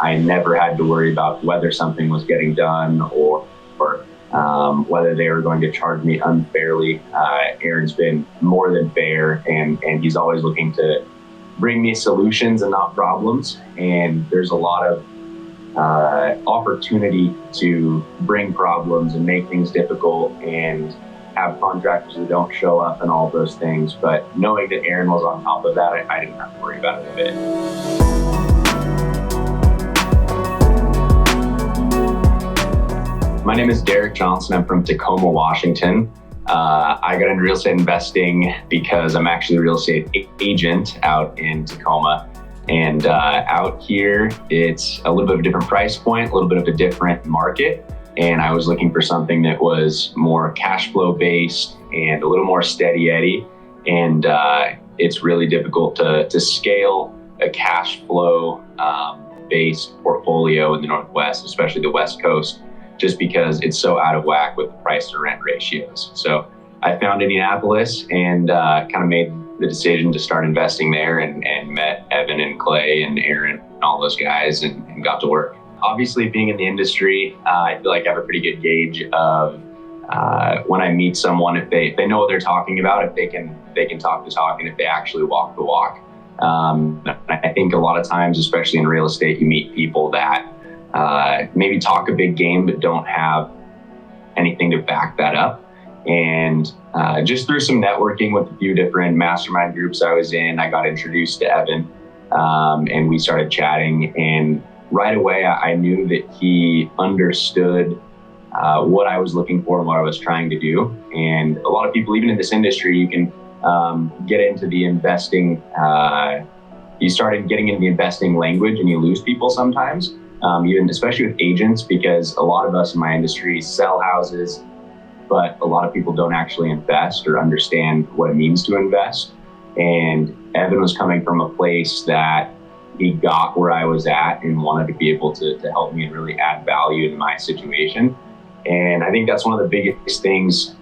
I never had to worry about whether something was getting done or whether they were going to charge me unfairly. Aaron's been more than fair, and he's always looking to bring me solutions and not problems. And there's a lot of opportunity to bring problems and make things difficult and have contractors that don't show up and all those things. But knowing that Aaron was on top of that, I didn't have to worry about it a bit. My name is Derek Johnson. I'm from Tacoma, Washington. I got into real estate investing because I'm actually a real estate agent out in Tacoma. And out here, it's a little bit of a different price point, a little bit of a different market. And I was looking for something that was more cash flow based and a little more steady eddy. And it's really difficult to scale a cash flow based portfolio in the Northwest, especially the West Coast, just because it's so out of whack with the price to rent ratios. So I found Indianapolis and kind of made the decision to start investing there, and met Evan and Clay and Aaron and all those guys and got to work. Obviously, being in the industry, I feel like I have a pretty good gauge of when I meet someone, if they know what they're talking about, if they can talk the talk, and if they actually walk the walk. I think a lot of times, especially in real estate, you meet people that maybe talk a big game but don't have anything to back that up. And just through some networking with a few different mastermind groups I was in, I got introduced to Evan, and we started chatting. And right away, I knew that he understood what I was looking for and what I was trying to do. And a lot of people, even in this industry, you can get into the investing. You started getting into the investing language, and you lose people sometimes, even especially with agents, because a lot of us in my industry sell houses, but a lot of people don't actually invest or understand what it means to invest. And Evan was coming from a place that he got where I was at and wanted to be able to help me and really add value in my situation. And I think that's one of the biggest things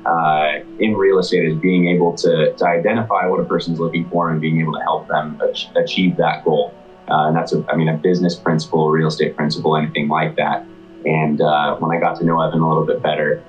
in real estate, is being able to identify what a person's looking for and being able to help them achieve that goal. And that's a business principle, real estate principle, anything like that. And when I got to know Evan a little bit better,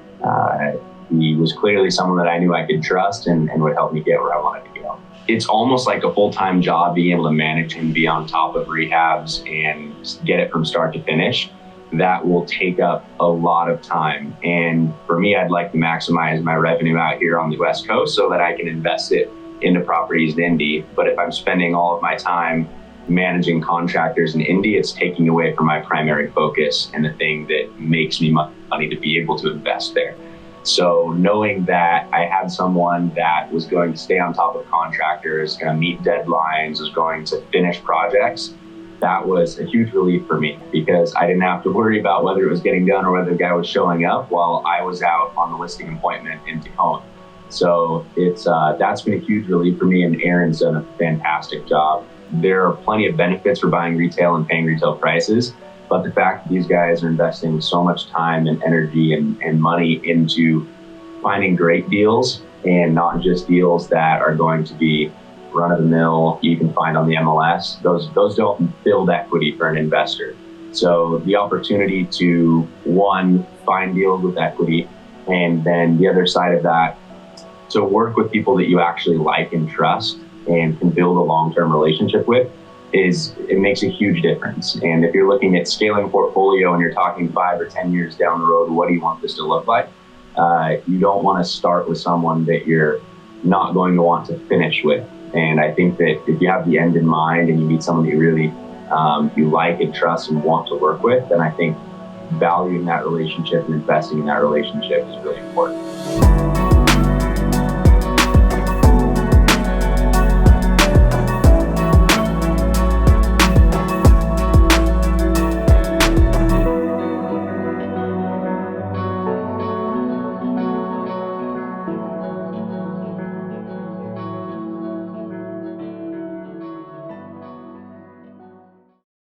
he was clearly someone that I knew I could trust and would help me get where I wanted to go. It's almost like a full-time job, being able to manage and be on top of rehabs and get it from start to finish. That will take up a lot of time. And for me, I'd like to maximize my revenue out here on the West Coast so that I can invest it into properties in Indy. But if I'm spending all of my time managing contractors in Indy, it's taking away from my primary focus and the thing that makes me money to be able to invest there. So knowing that I had someone that was going to stay on top of contractors, going to meet deadlines, was going to finish projects, that was a huge relief for me, because I didn't have to worry about whether it was getting done or whether the guy was showing up while I was out on the listing appointment in Tacoma. So that's been a huge relief for me, and Aaron's done a fantastic job. There are plenty of benefits for buying retail and paying retail prices, but the fact that these guys are investing so much time and energy and money into finding great deals, and not just deals that are going to be run-of-the-mill you can find on the MLS, those don't build equity for an investor. So the opportunity to, one, find deals with equity, and then the other side of that, to work with people that you actually like and trust and can build a long-term relationship with, it makes a huge difference. And if you're looking at scaling a portfolio and you're talking 5 or 10 years down the road, what do you want this to look like? You don't want to start with someone that you're not going to want to finish with. And I think that if you have the end in mind and you meet someone that you really you like and trust and want to work with, then I think valuing that relationship and investing in that relationship is really important.